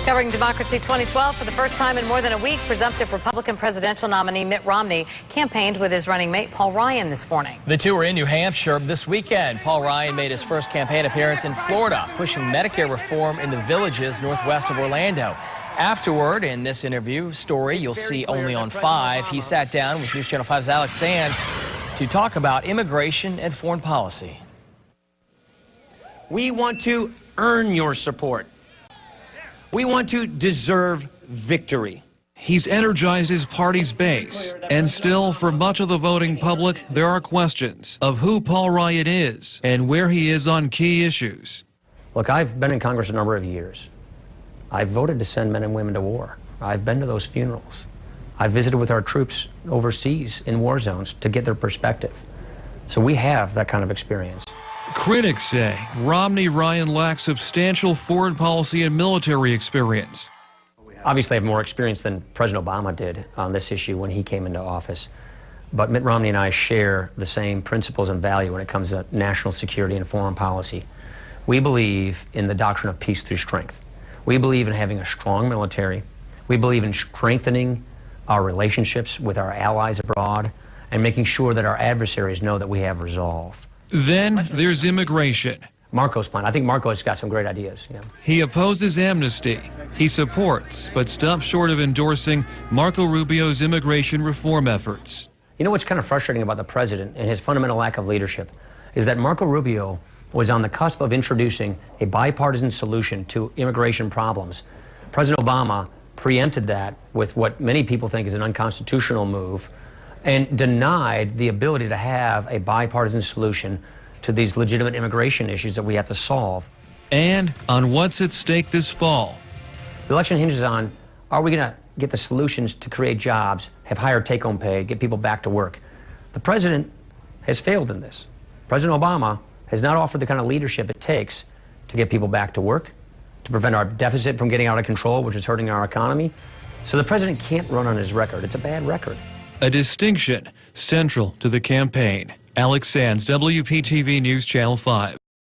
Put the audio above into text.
Covering Democracy 2012 for the first time in more than a week, presumptive Republican presidential nominee Mitt Romney campaigned with his running mate Paul Ryan this morning. The two were in New Hampshire this weekend. Paul Ryan made his first campaign appearance in Florida, pushing Medicare reform in the villages northwest of Orlando. Afterward, in this interview story you'll see only on 5, he sat down with Newschannel 5's Alex Sanz to talk about immigration and foreign policy. We want to earn your support. We want to deserve victory. He's energized his party's base, and still, for much of the voting public, there are questions of who Paul Ryan is and where he is on key issues. Look, I've been in Congress a number of years. I've voted to send men and women to war. I've been to those funerals. I've visited with our troops overseas in war zones to get their perspective. So we have that kind of experience. Critics say Romney-Ryan lacks substantial foreign policy and military experience. Obviously, I have more experience than President Obama did on this issue when he came into office. But Mitt Romney and I share the same principles and value when it comes to national security and foreign policy. We believe in the doctrine of peace through strength. We believe in having a strong military. We believe in strengthening our relationships with our allies abroad and making sure that our adversaries know that we have resolve. Then there's immigration. Marco's plan. I think Marco's got some great ideas. Yeah. He opposes amnesty. He supports, but stops short of endorsing Marco Rubio's immigration reform efforts. You know what's kind of frustrating about the president and his fundamental lack of leadership is that Marco Rubio was on the cusp of introducing a bipartisan solution to immigration problems. President Obama preempted that with what many people think is an unconstitutional move and denied the ability to have a bipartisan solution to these legitimate immigration issues that we have to solve. And on what's at stake this fall. The election hinges on, are we going to get the solutions to create jobs, have higher take-home pay, get people back to work? The president has failed in this. President Obama has not offered the kind of leadership it takes to get people back to work, to prevent our deficit from getting out of control, which is hurting our economy. So the president can't run on his record. It's a bad record. A distinction central to the campaign. Alex Sanz, WPTV News Channel 5.